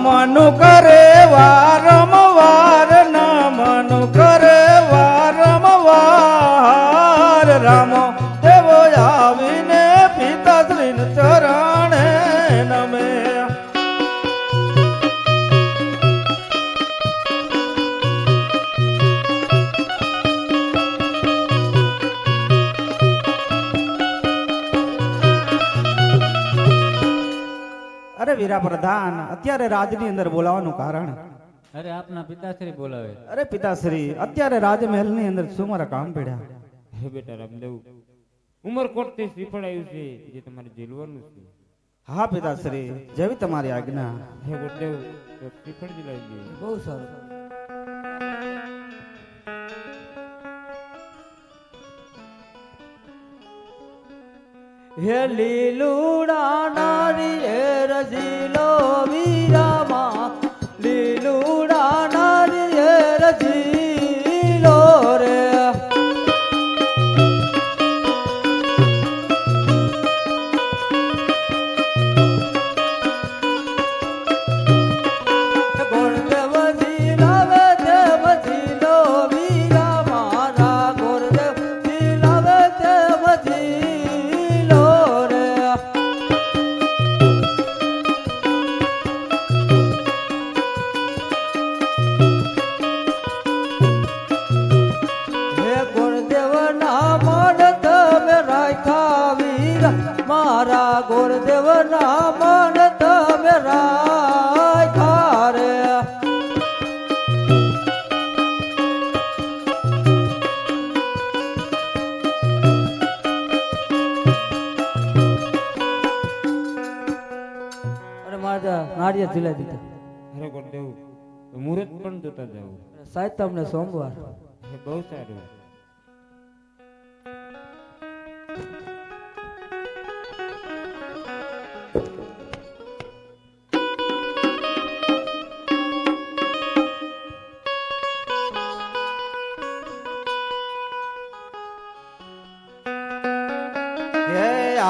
મનુ કરે વારંવાર ન મનુ કરે વારંવાર રામ દેવો આવીને પિતાશ્રી ચરણે નમે. અરે વીરા પ્રધાન, અત્યારે રાજની અંદર બોલાવાનું કારણ? અરે આપના પિતાશ્રી બોલાવે. અરે પિતાશ્રી, અત્યારે રાજમહેલ ની અંદર શું મારા કામ પડ્યા? હે બેટા રામદેવ, ઉમરકોટ થી શ્રીફળ આવ્યું છે જે તમારે ઝીલવાનું છે. હા પિતાશ્રી, જેવી તમારી આજ્ઞા. હે ગુરુદેવ, તો શ્રીફળ ઝીલાવી દે. બહુ સારું. હે લીલુડા નારી હે રજીલો વીરામાં, લીલુડા નારી હે રજીલો રે. ગુરુદેવ જીલાવે દેવ જીલો વીરા મારા, ગુરુદેવ જીલાવે દેવ જીલો રે. હે ગુરુદેવ ના મન તમે રાખ્યા વીરા મારા, ગુરુદેવ ના મન તમે રાખ્યા રે. અરે મારા નારિયેળ ઝીલાવી દીધા. અરે ગુરુદેવ, મુહૂર્ત પણ જોતા જાવ. સાહેબ તમને સોમવાર. હે બહુ સારું.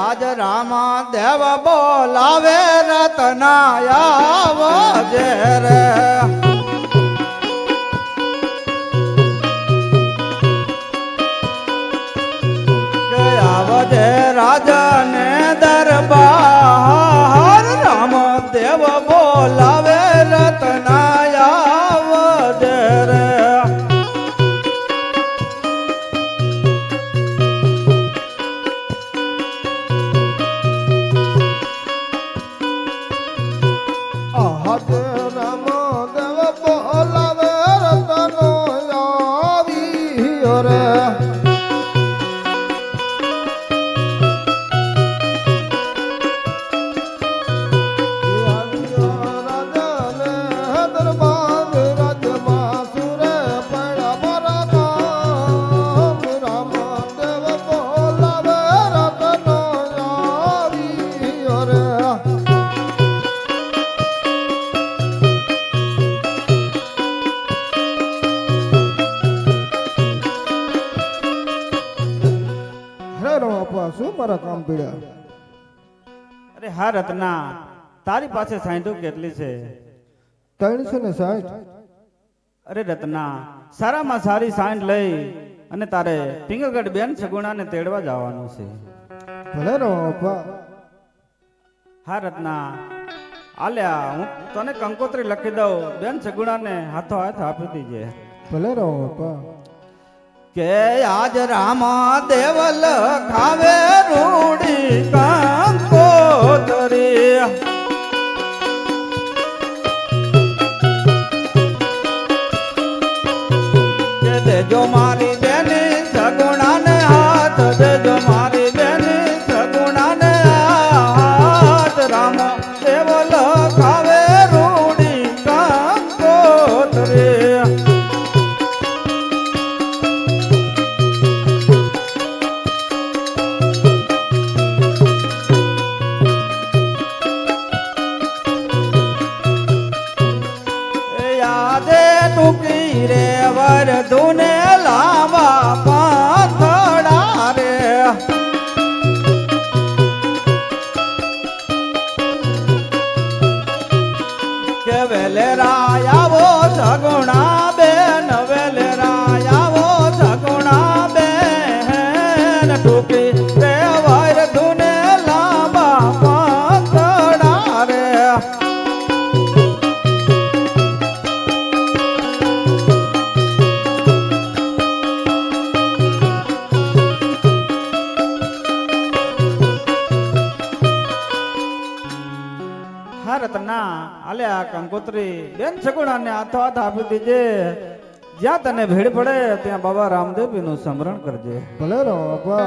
આજ રામા દેવ બોલાવે રતનાયા વજે રે. આવજે રાજને દરબાર, રામ દેવ બોલાવે રતનાયા વજે રે. શું મારા કામ પીડ્યા? અરે હા રત્ના, તારી પાસે સાંઈઠું કેટલી છે? 360. અરે રત્ના, સારામાં સારી સાંઈઠ લઈ અને તારે પિંગલગઢ બેન સગુણાને તેડવા જવાનું છે. ભલે રહો બાપા. હા રત્ના, આલ્યા હું તને કંકોત્રી લખી દઉં, બેન સગુણાને હાથો હાથ આપી દીજે. ભલે રહો બાપા. કે આજ રામા દેવલ ખાવે રૂડી કંકોત્રી, કે દેજો મારી બેની સગુણાને હાથ, દેજો મારી બેની સગુણાને હાથ. રામ દેવલ ખાવે રૂડી કંકોત્રી. ટૂંકી રે વરધુને લા વેલેરા આવો સગુણા બેન વેલેરા આવો સગુણા બેન ટૂંકી રે વાયર ધુને લાંબા પાંતડા રે રત્ના આલ્યા કંકોત્રી બેન સગુણાને હાથો હાથ આપી દીજે જ્યાં તને ભીડ પડે ત્યાં બાબા રામદેવ નું સ્મરણ કરજે ભલે રહો બાપા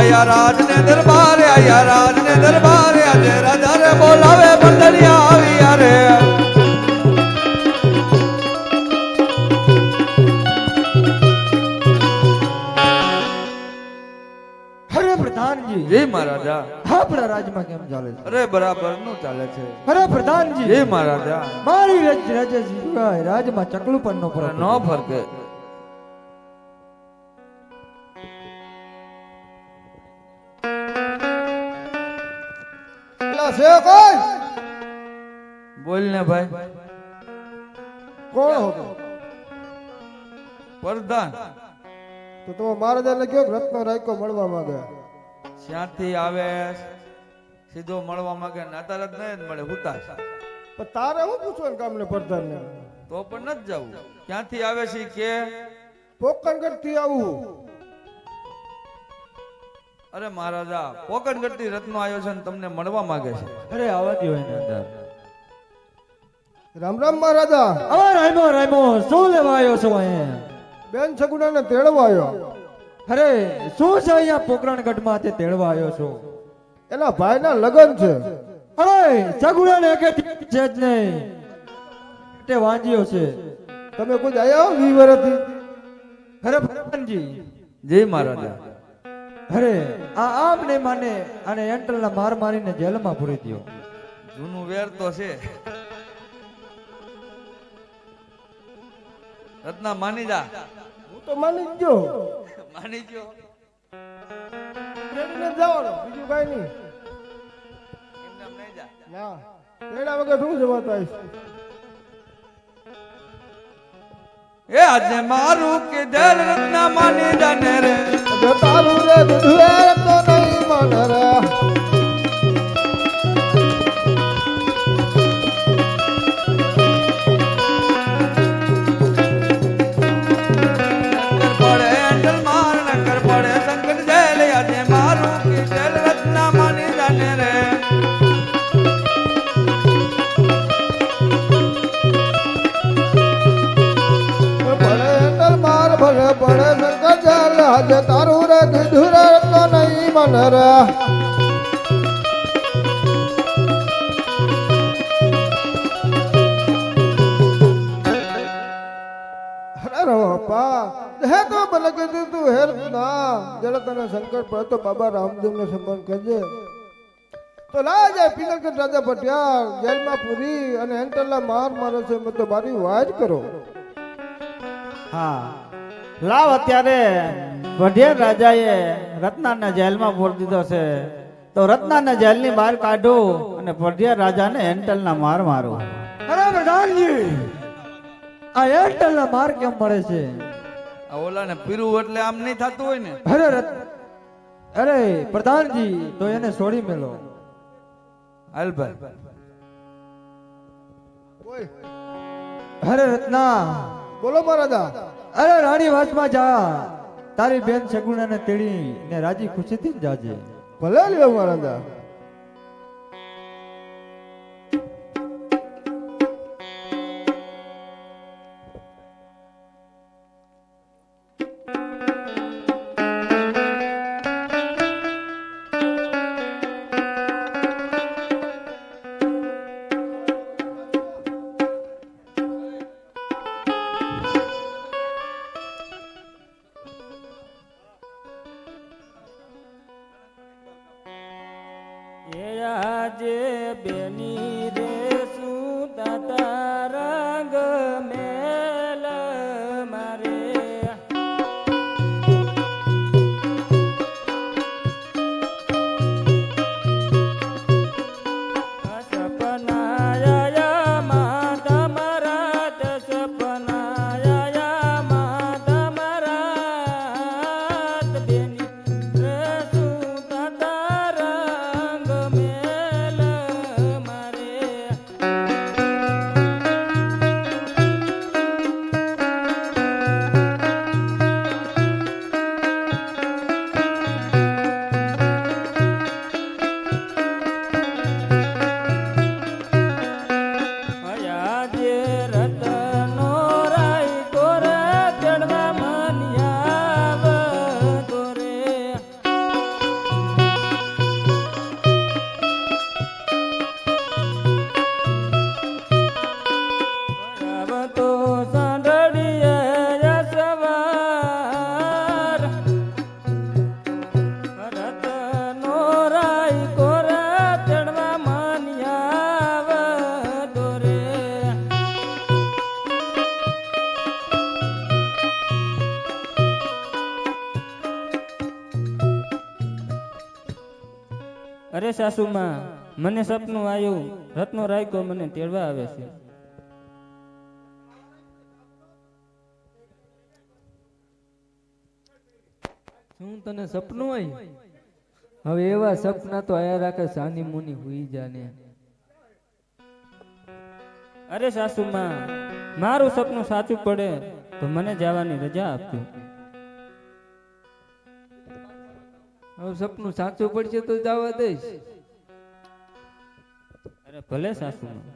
આયા રાજ ને દરબારે આયા રાજ ને દરબારે આજે રાજા રે બોલાવે બંદડિયા આવ્યા રે અરે પ્રધાનજી જય મહારાજા આપણા રાજમાં કેમ ચાલે છે અરે બરાબર નું ચાલે છે અરે પ્રધાનજી જય મહારાજા મારી રાજા સિવાય રાજમાં ચકલું પણ નો ફરક નો ફરકે છે કોઈ બોલ ને ભાઈ કોણ હતો પ્રધાન તો તમે મહારાજાને કહો કે રત્ન રાયકો મળવા માંગે ક્યાંથી આવે સીધો મળવા માંગે નાતા જ નહીં જ મળે હુતા પણ તારે શું પૂછવાનું કામ ને પ્રધાન ને તો પણ નથી જવું ક્યાંથી આવે છે કે પોકણગઢ થી આવું અરે મહારાજા પોકણગઢથી રત્નો આવ્યો છે ને તમને મળવા માંગે છે અરે આવા દો એને અંદર રામ રામ મહારાજા હવે રાયમો શું લેવા આવ્યો છો અહીંયા બેન સગુણાને તેડવા આવ્યો અરે શું છે અહીંયા પોકરણગઢમાં તે તેડવા આવ્યો છો એના ભાઈના લગ્ન છે અરે સગુણાને કે છે જ નહીં તે વાંજ્યો છે તમે કોઈ આયા હો 20 વર્ષથી અરે પ્રધાનજી જય મહારાજા અરે આ આમ ને માને અને એન્ટરના માર મારીને જેલમાં પૂરી દ્યો જૂનું વેર તો છે રત્ના માની જા હું તો માની જ ગયો માની ગયો તેડીને જવાનો બીજું કઈ નહીં એમને એમ નહીં જા ના તેડા વગર શું જવાતા હશે એ આજે મારું કે દિલ રત્ના માની જાને રે જો તારું રે દુધે તો નહીં મન રે નકર પડે એન્ડલ માર નકર પડે સંકટ જેલ આજે મારું કે દિલ રત્ના માની જાને રે ભલે એંડલ માર ભલે પડે શંકર જાલ આજે તારું રે દુધે તો નહીં મન રે બાપા હે તો મને કીધું તું હેર ના જરા તને સંકટ પડે તો બાબા રામદેવ નો સંબંધ કરજે તો લા જાય પિનકર રાજા પટિયાર જેલમાં પૂરી અને એન્ટરલા માર મારે છે મેં તો મારી વાત કરો. હા લાવ અત્યારે વઢિયાર રાજાએ રત્નાને જેલમાં પૂરી દીધો છે તો રત્નાને જેલની બહાર કાઢો અને વઢિયાર રાજાને હેન્ટલના માર મારો. અરે પ્રધાનજી આ એરટેલના માર કેમ મળે છે? આ ઓલાને પીરું એટલે આમ નહીં થતું હોય ને. અરે પ્રધાનજી તો એને છોડી મેલો. હાલ ભાઈ. ઓય અરે રત્ના બોલો મહારાજા. અરે રાણી વાસમાં જા તારી બેન સગુણાને તેડી ને રાજી ખુશીથી જ જાજે. ભલે લ્યો મહારાજા. આજે બેની રે સુતા રંગ મેલ મારે સપનાયા માં તમારા સપનાયા માં તમારા બેની રે સુતા રંગ મેલ મારે. આજે રતનો રાય તોરે ચડવા મનિયાવ તોરે તો સાંડળીએ સવાર રતનો રાય તોરે ચડવા મનિયાવ તોરે. અરે સાસુમાં મને સપનું આવ્યું રત્નો રાયકો મને તેડવા આવે છે. શું તને સપનું હોય? હવે એવા સપના તો આયા રાખે સાની મુની હુઈ જાને. અરે સાસુમાં મારું સપનું સાચું પડે તો મને જવાની રજા આપજો. હવે સપનું સાચું પડશે તો જવા દઈશ. અરે ભલે સાસુમાં.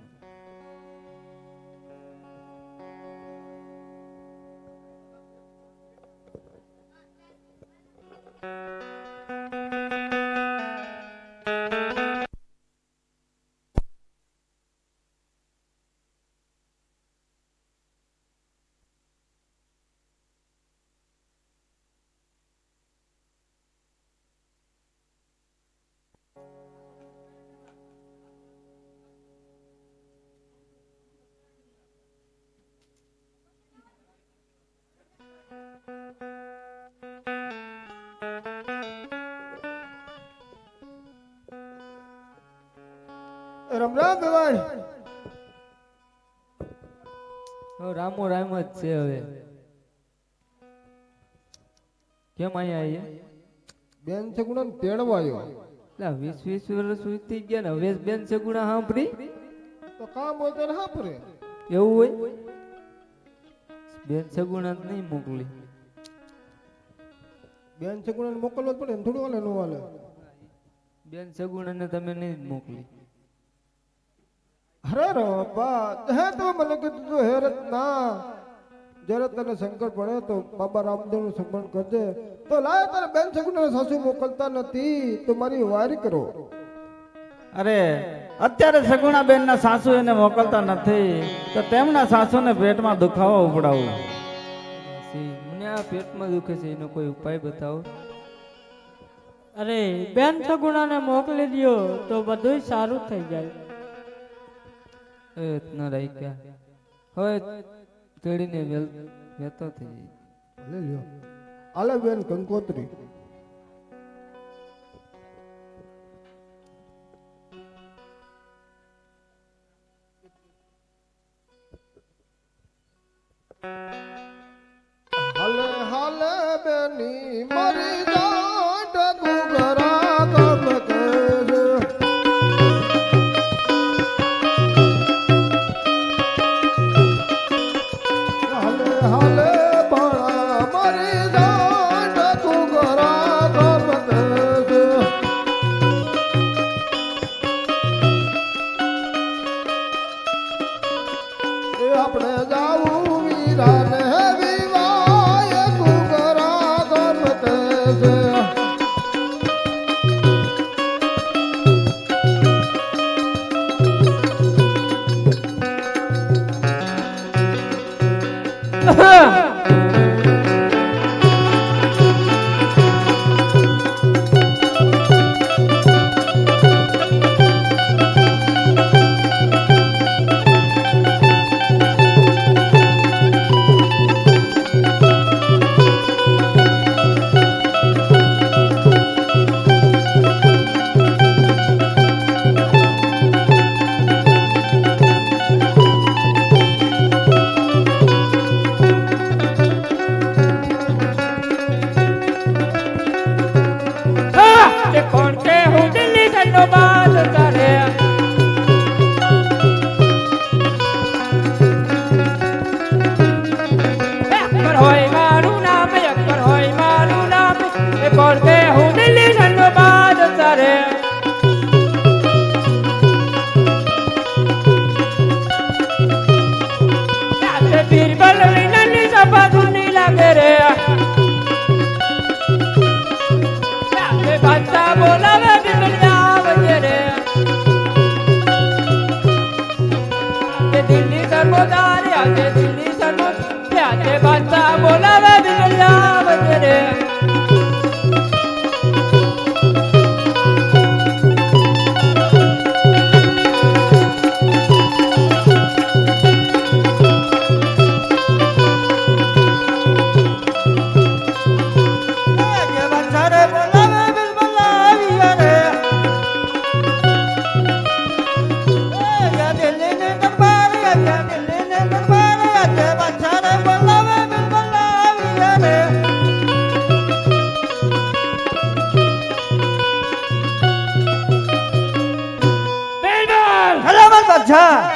રામ રામ ભવાઈ. હવે રામો રામ જ છે. હવે કેમ અહીંયા આવીએ? બેન સગુણા તેડવા આવ્યો. એટલે 20 વર્ષ વીતી ગયા ને હવે બેન સગુણા સાંભળી તો કામ હોય ત્યારે હા ફરે. એવું હોય? બેન સગુણા નહીં મોકલી. બેન સગુણા મોકલવા જ પડે ને થોડું હાલે નો હાલે. બેન સગુણાને તમે નહીં જ મોકલી. અરે બાપા હે તો મને કીધું તું હે રત્ના જરા તને સંકટ પડે તો બાબા રામદેવ નું સંબંધ કરજે તો લાય તારે બેન સગુણા સાસુ મોકલતા નથી તો મારી વારી કરો. અરે અત્યારે સગુણાબેન ના સાસુ એને મોકલતા નથી તો તેમના સાસુને પેટમાં દુખાવો ઉપડાવું. છે મને આ પેટમાં દુખે છે એનો કોઈ ઉપાય બતાવો. અરે બેન સગુણાને મોકલી દ્યો તો બધું સારું થઈ જાય. એ રત્ના રાખ્યા હવે તેડીને વેતો થઈ જાય. ભલે લ્યો આલે બેન કંકોત્રી. હાલે હાલે બેની મરી જાટ ગુગરા ગમ કેજ. હાલે હાલે ભણા મરી જાટ ગુગરા ગમ કેજ. એ આપણે જાવું વીરાને વિવાય ગુગરા ગમ કેજ. તે કોણ કે હું દિલ્હી જનો બાદ કરે. અકબર હોય મારું નામ, અકબર હોય મારું નામ. તે કોણ કે હું દિલ્હી જનો બાદ કરે. બીરબલ ની સભા ધૂની લાગે રે. બાદશાહ બોલાવે બિરબલિયા આવજે રે. દિલ્હી સરદાર આજે દિલ્હી સરદાર આજે બાદશાહ બોલાવે બિરબલિયા આવજે રે.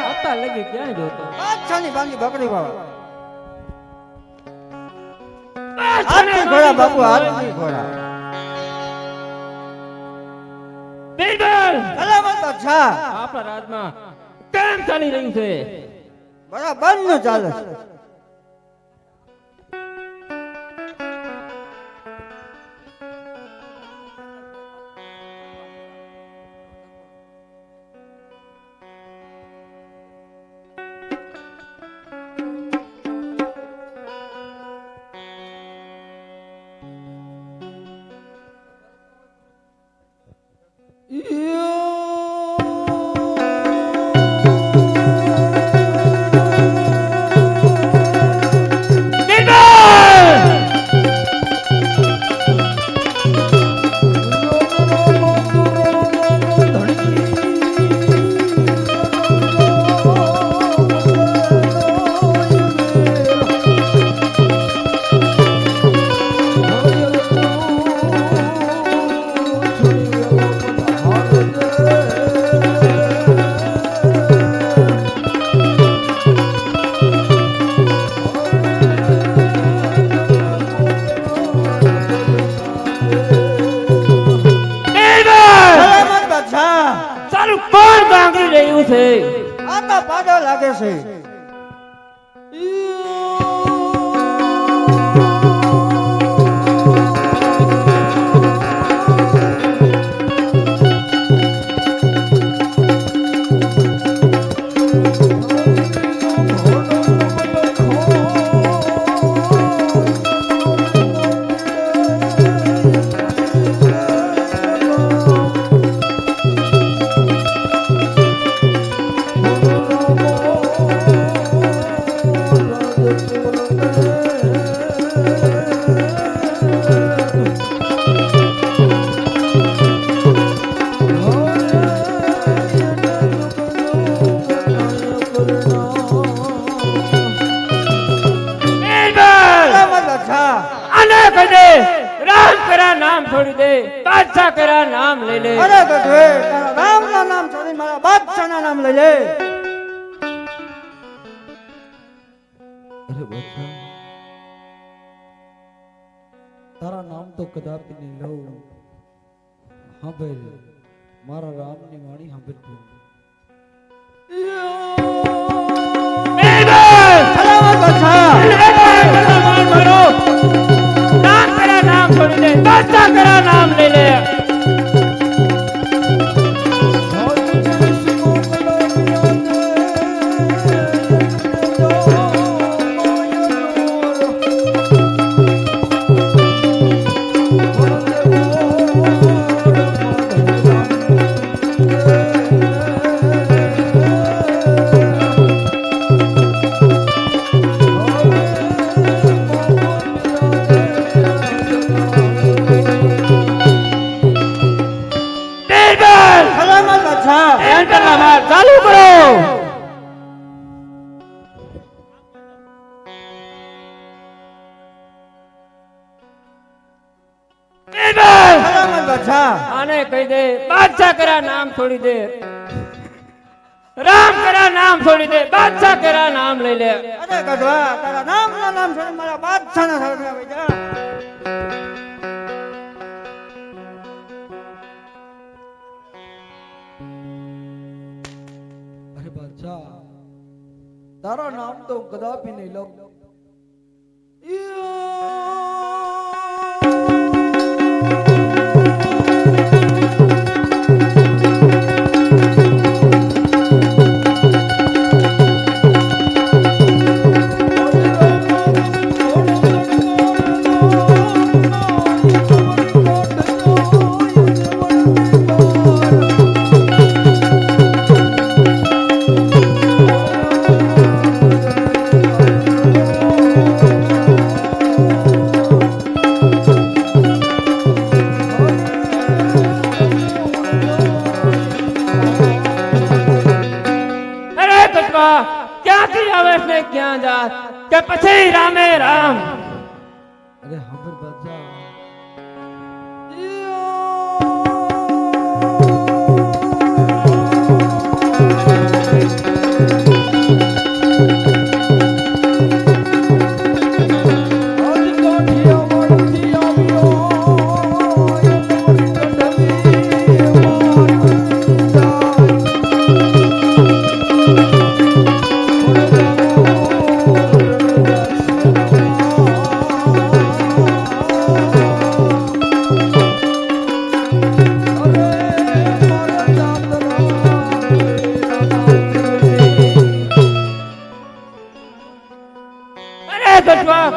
અત્યાર લગી ક્યાં જોતો? બકરી બાબા હાથની ઘોડા બાપુ, હાથની ઘોડા. બિરબલ સલામત બાદશાહ. આપણા રાજમાં કેમ ચાલી રહ્યું છે? બરાબર નું ચાલે છે. આને કહી દે રામ કરા નામ છોડી દે બાદશાહ કરા નામ લઈ લે અરે ગધે તારા રામના નામ છોડી મારા બાદશાહના નામ લઈ લે. અરે બાદશાહ, તારા નામ તો કદાપી નહીં લઉં. સાંભળ મારા રામની વાણી સાંભળ તું. સલામત બાદશાહ. રામ કરા નામ છોડી દે બાદશાહ કરા નામ લઈ લે ચાલુ કરો આને કહી દે બાદશાહ કરા નામ છોડી દે રામ કરા નામ છોડી દે બાદશાહ કરા નામ લઈ લે અરે ગધવા તારા રામના નામ છોડી મારા બાદશાહના સરનામે આવી જા. અરે બાદશાહ, તારા નામ તો કદાપી નહીં લઉં. ક્યાંથી આવે છે ક્યાં જા કે પછી રામે રામ અરે સાંભળ બાદશાહ.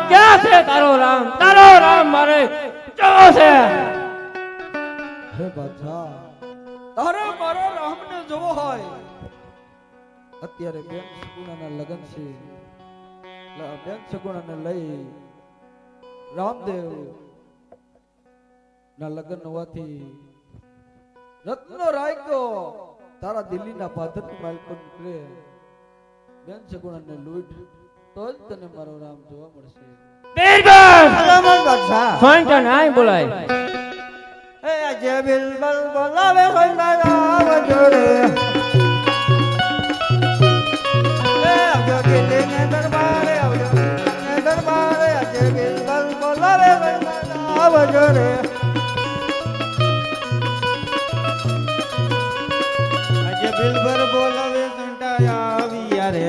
ક્યાં છે તારો રામ મારે જોવો છે. હે બાદશાહ, તારે મારો રામને જોવો હોય અત્યારે બેન સગુણાના લગ્ન છે. બેન સગુણાને લઈ રામદેવ ના લગ્ન હોવાથી રત્ન રાયકો તારા દિલ્હીના પાદર માલકો નીકળે. બેન સગુણાને લૂંટ તો જ તને મારો રામ જોવા મળશે. સોંટા નાય બોલાય એ આજે બિલબલ બોલાવે સોંટા આવ જોડે એ આવજો દિલ્હી ને દરબારે આવજો ને દરબારે આજે બિલબલ બોલાવે સોંટા આવ જોડે આજે બિલબલ બોલાવે સોંટા આવી યારે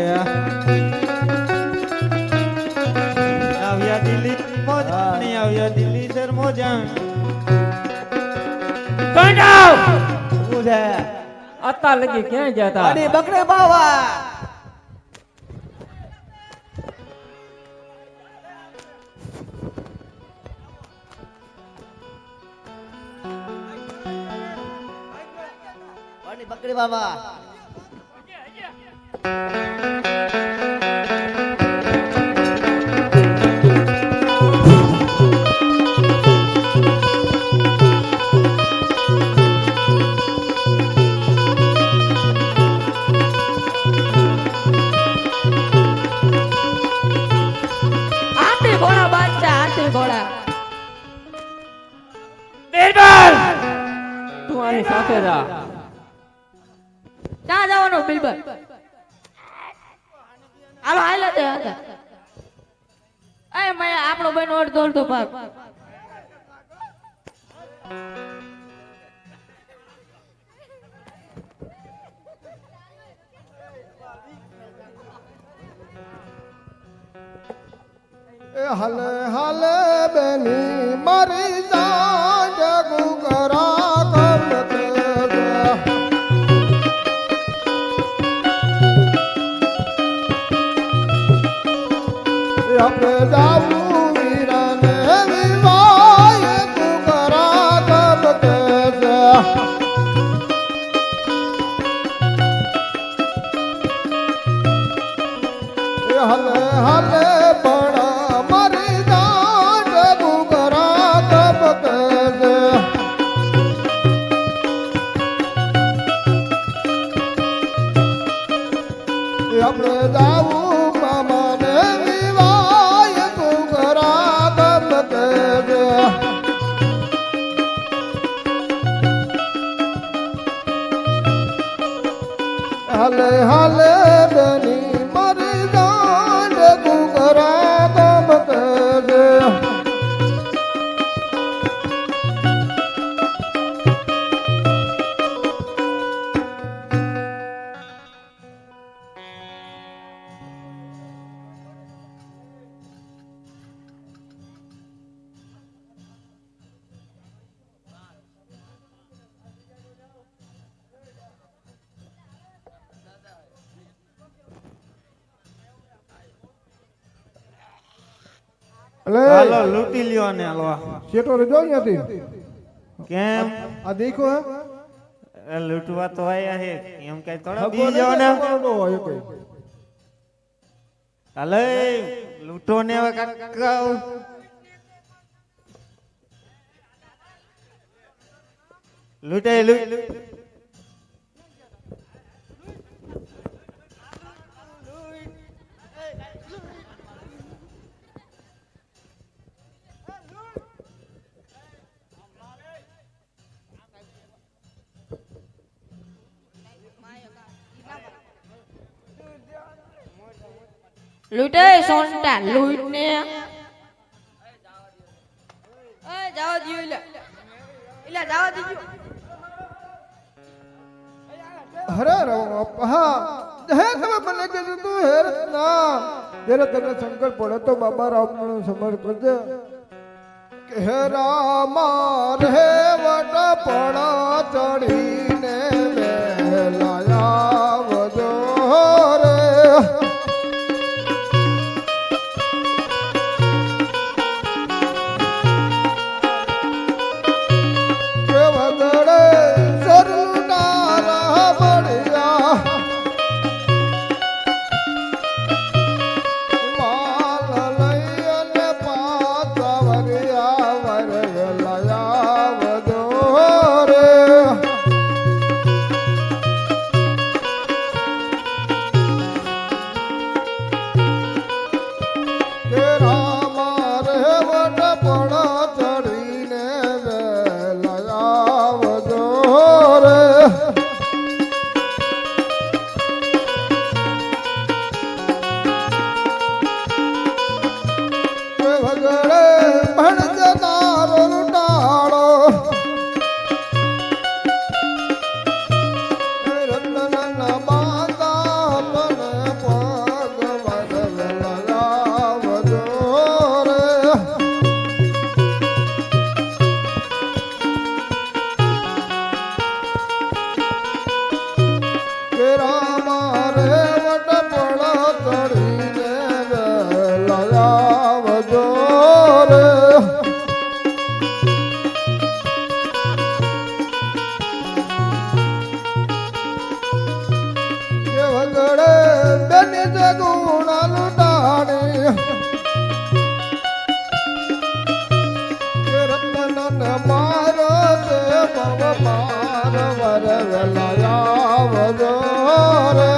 દિલ્હી મોજા નહીં આવ્યા દિલ્હી સર મોજા કંડાવ ઉધે આતા લગી ક્યાં જાતા અરે બકરે બાવા અરે બકરે બાવા મારી સાથે જા. ક્યાં જવાનું બિલબર? હાલો હાલે તે હતા. એ મેં આપણો બેન અડધો અડધો ભાગ. એ હાલે હાલે બેની મારી જાન જગુ કરા ગમતે આપણે જાવું વીરાને વિવાય તું કરા ગમતે હાલે હાલે પણ મારી જાન જગુ કરા ગમતે આપણે જાવું મામાને વિવાય તું કરા ગમતે હાલે હાલે બેની મારી જાન તું કરા ગમતે હાલો લૂંટી લ્યો ને હાલવા. શેઠો રેજો અહીંયાથી કેમ આ દેખો હે એ લૂંટવા તો આયા હે એમ કઈ થોડા બી જાવ ને. હાલે લૂંટો ને હવે કાકા. લૂંટે લૂંટ લૂંટે સોનટા લૂંટ ને જાવા દીયો ઇલા જાવા દીજો. હરે હા હે તમે મને કીધું તું હે રત્ના જ્યારે તને સંકટ પડે તો બાબા રામનો સમર કરજે કે હે રામા રે વટ પડા ચડીને વેલાયા વજો રે કે વગડે સરનારા બળિયા માલ લઈ અને પાછા વરિયા વરગલાયા વજો રે કે રામા રે વટ પડા ચડીને વેલાયા વજો રે કે વગડે ભણજનારો લૂંટાળો કે રત્નના બાંધા મને પગ વરગલાયા વજો રે કે રામા રે વટ પડા ચડીને વેલાયા વજો રે કે વગડે બેની જગુણા લૂંટાણી કે રત્નન મારો તે ભવ પાર વરગલાયા વજો રે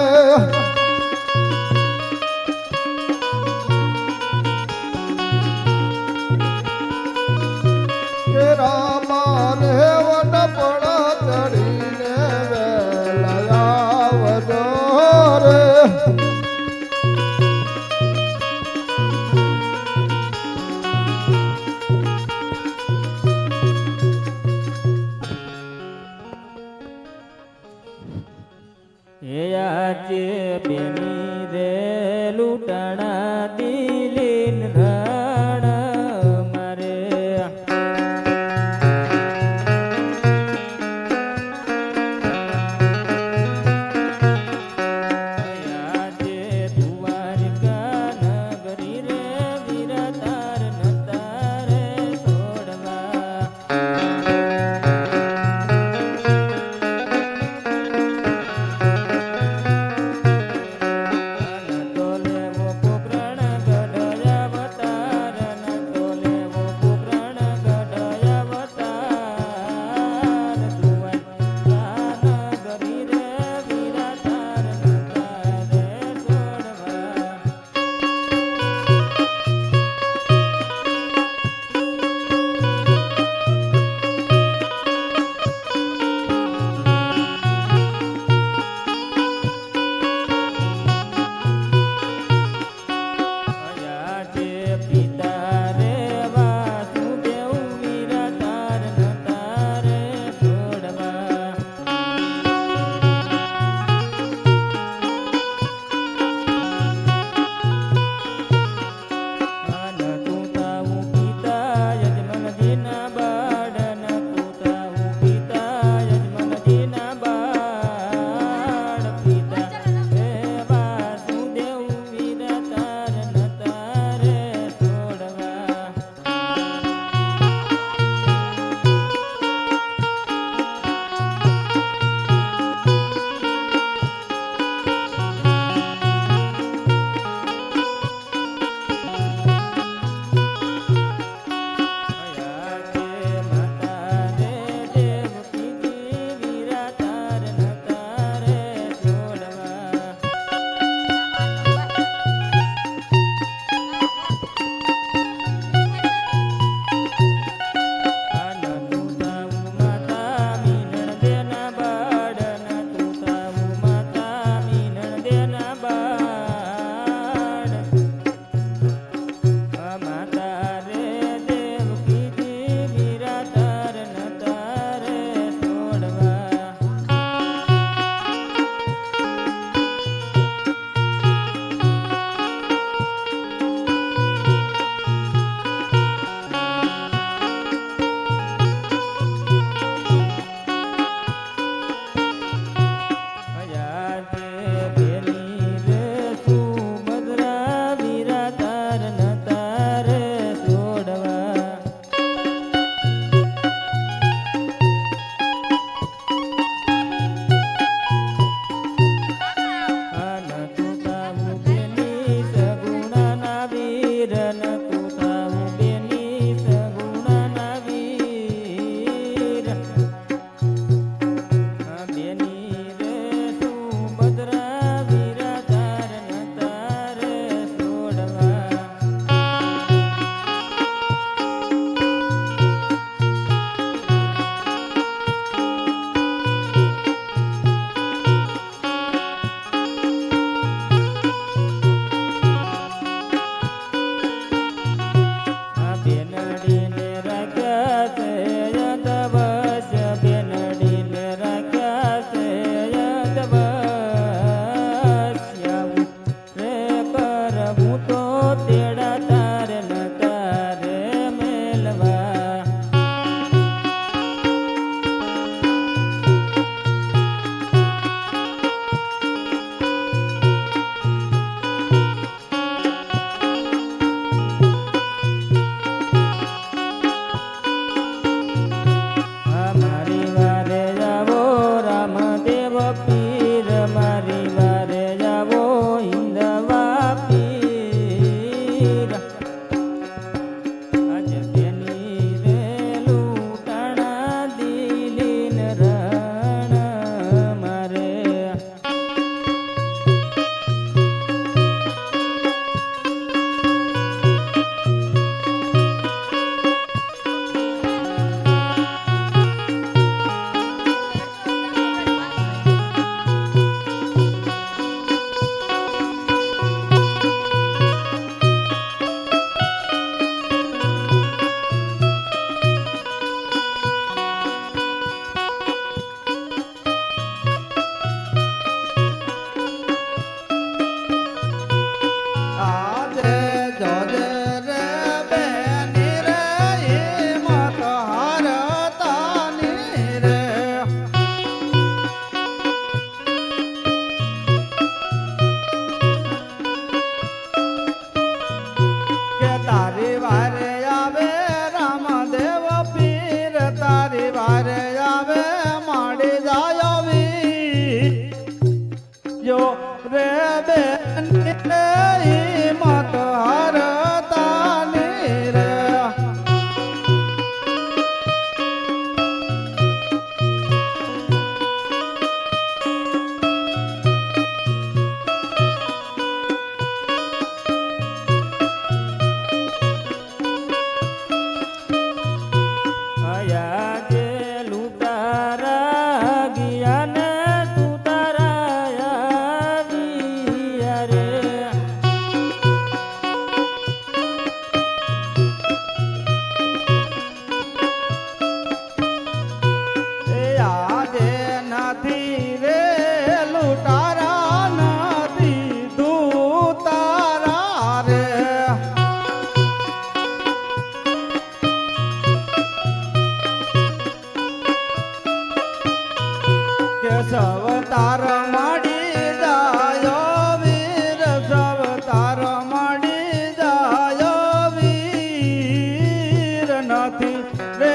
તાર માડી જાયો વીર સવ તાર માડી જાયો વીર નથી રે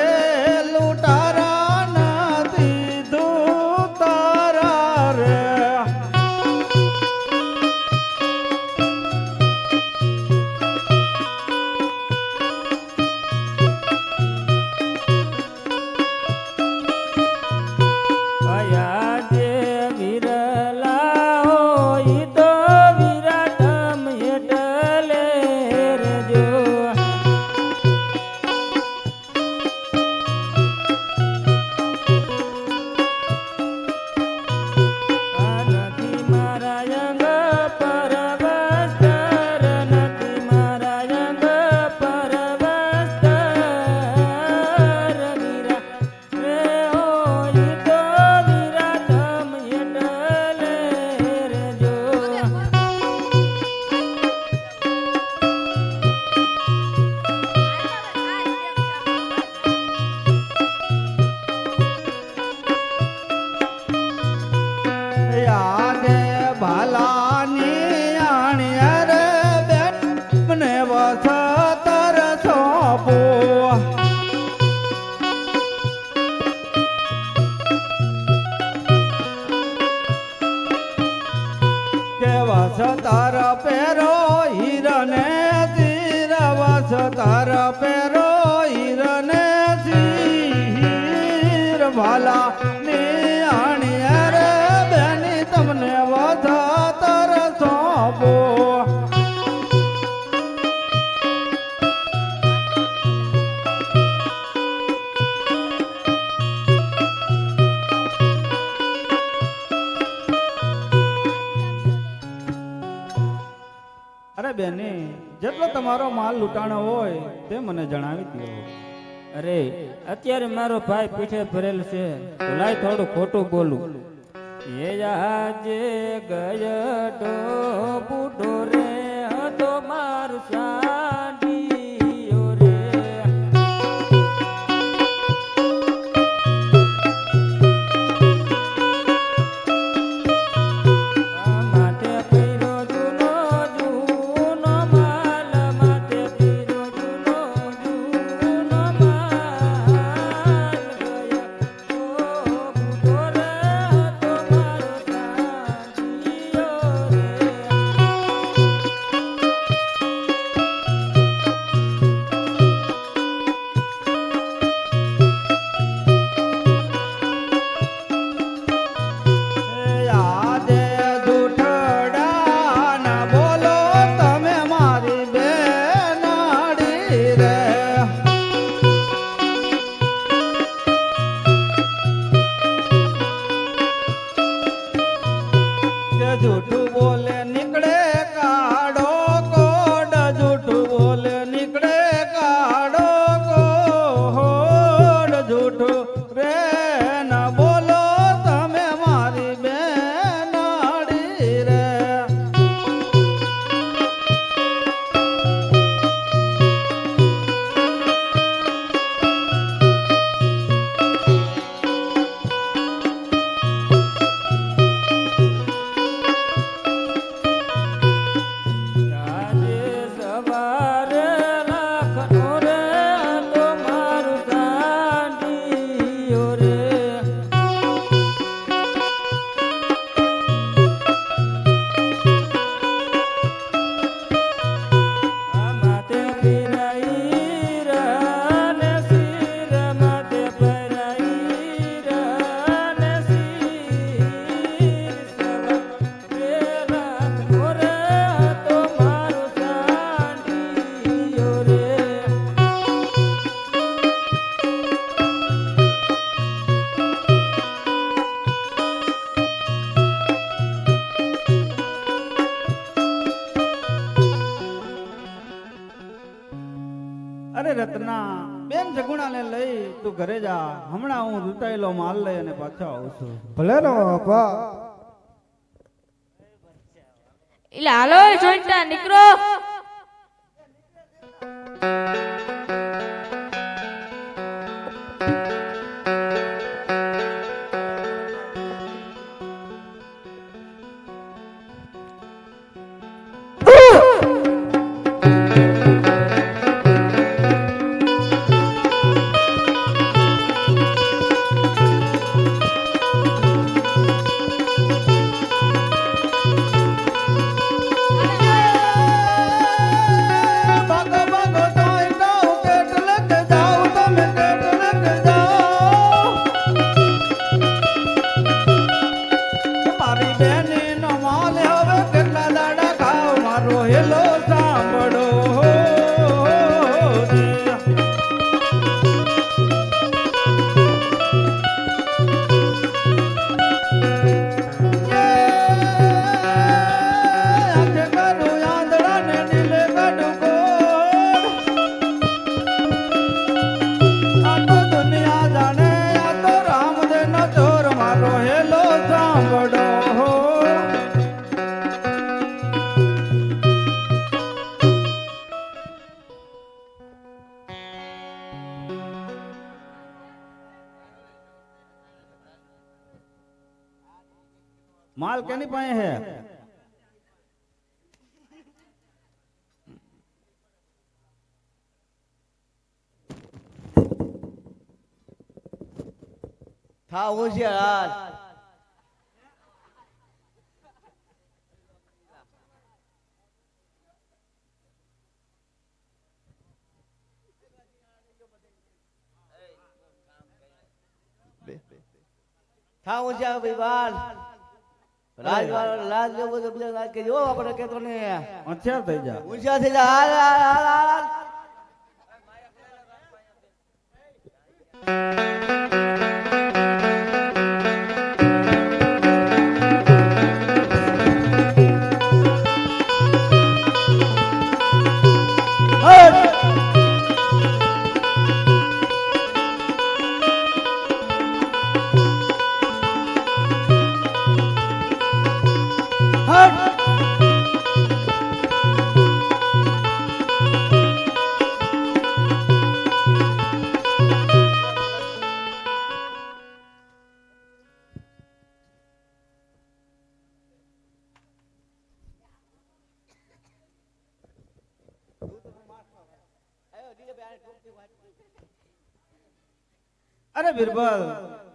લૂંટારા નથી દૂતારા રે ભયા જે વિરલા હોય તો વિરાટમ એટલે રજો નથી મારા અંગ પર વસ્ત્ર નથી મારા અંગ પર વસ્ત્ર વીરા રે હોય તો વિરાટમ એટલે રજો યાદે ભાલાની આણ્યા રે બેન મને વસતર સોંપો કે વસતર પેરો હીરને તીર વસતર પેરો હીરને તીર ભાલા ની આણ્યા રે બેની તમને વસતર સોંપો અરે બેની જેટલો તમારો માલ લૂંટાણો હોય તે મને જણાવી દો અરે અત્યારે મારો ભાઈ પીઠે ભરેલ છે તો લાય થોડું ખોટું બોલું એ આજે ગયડો બુઢો રે હતો મારું સાડીઓ રે માથે પીરો જૂનો જૂનો માલ માથે પીરો જૂનો જૂનો માલ ગયો બુઢો રે હતો મારો સાડીઓ રે યાદે જૂઠડા ના બોલો તમે મારી બેનાડી રે કે જૂઠું બોલે નીકળે કાઢો કોડ જૂઠું બોલે નીકળે કાઢો કોડ જૂઠું રે ના બોલો તમે મારી બેનાડી રે આજે સવારે લાખનો રે તો મારું સાડીઓ રે આ માથે પીરાઈ રને શિર માથે પીરાઈ રને શિર સવારે લાખનો રે તો મારું સાડીઓ રે અરે રત્ના બેન જગુણાને લઈ તું ઘરે જા હમણાં હું લૂંટાયેલો માલ લઈ અને પાછો આવું છું ભલે ને બાપા એટલે હાલો જોઈતા નીકળો માલ કેની પાસે હે? થા હોશિયાર થા હોશિયાર ભાઈ બાર રાજ જેવો બધો બીજા રાજ કે જો આપણે કેતો ને હોશિયાર થઈ જા. હોશિયાર થઈ જા હાલ હાલ હાલ હાલ અરે બિરબલ,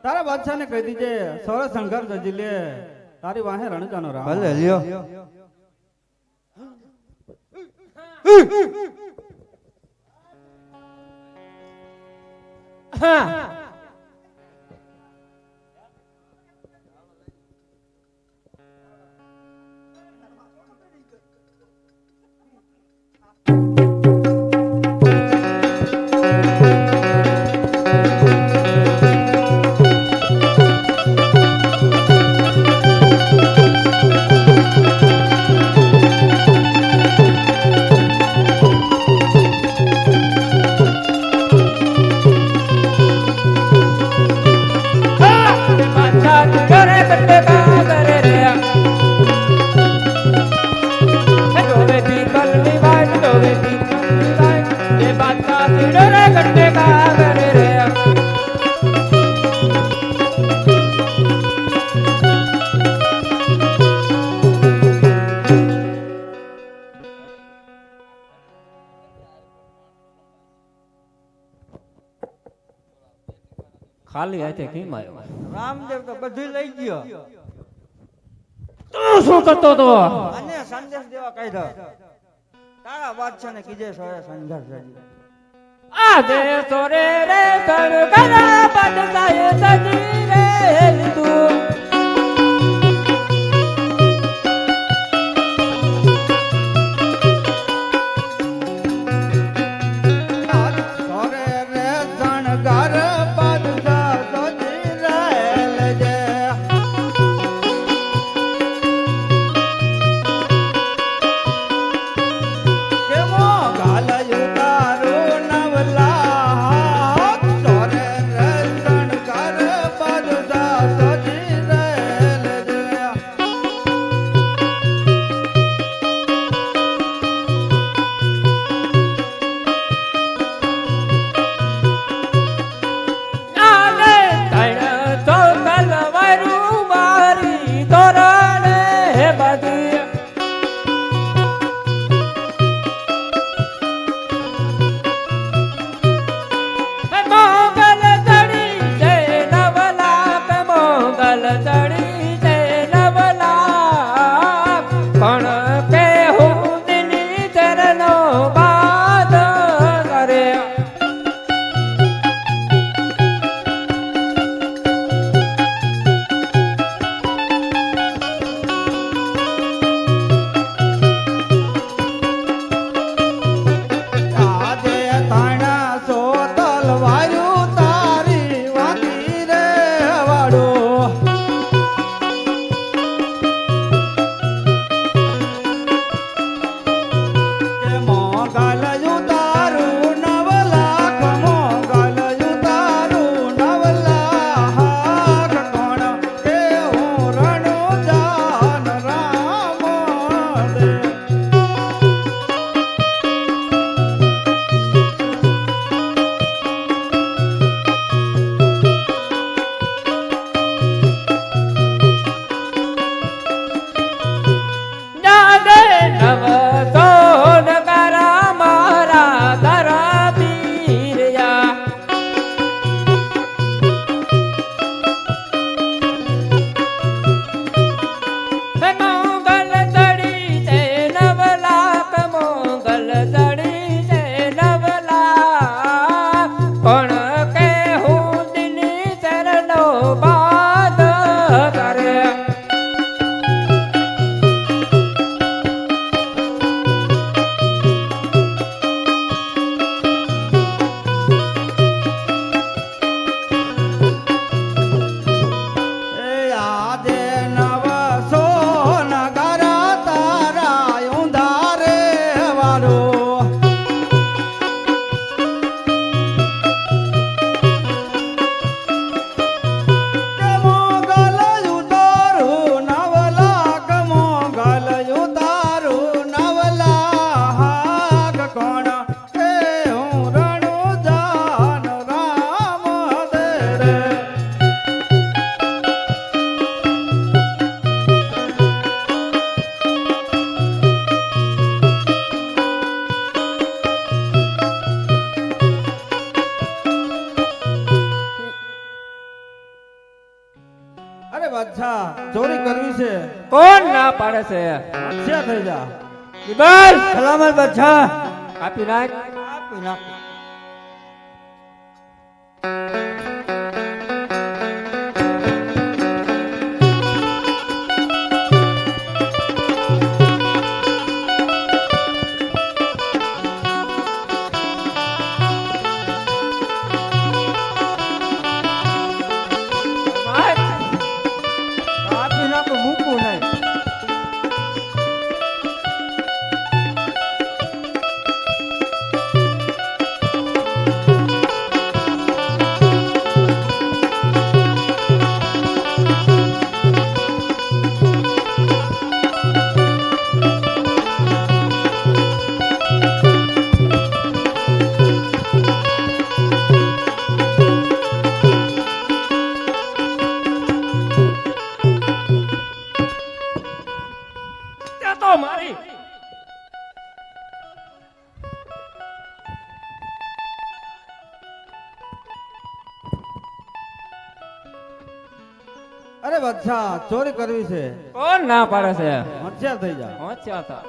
તારા બાદશાહને કહી દીજે સૌરવ સંઘર્ષ જજી લે, તારી વાહે રણજાનો રામ. ભલે લ્યો. હા ખાલી હાથે કેમ આવ્યો? રામદેવ તો બધું લઈ ગયો તું શું કરતો તો? અને સંદેશ દેવા કાઢ્યો તારા બાદશાહને કીધે સોરે સંઘર્ષ જજી આજે સોરે રે તણ કરા બદલાય સજી રે તું સોરે રે શણગાર બાદશાહ સજી રહેલ જે. કેવો ગાલયું તારું નવલા, સોરે રે શણગાર બાદશાહ સજી પાડે છે હોશિયાર થઈ જા. બોલ સલામત બાદશાહ. આપી નાખ આપી નાખ. આપી નાખો, મૂકવું નહીં. ત્યાં તો મારી અરે બાદશાહ ચોરી કરવી છે, કોણ ના પાડે છે હોશિયાર થઈ જા. હોશિયાર થા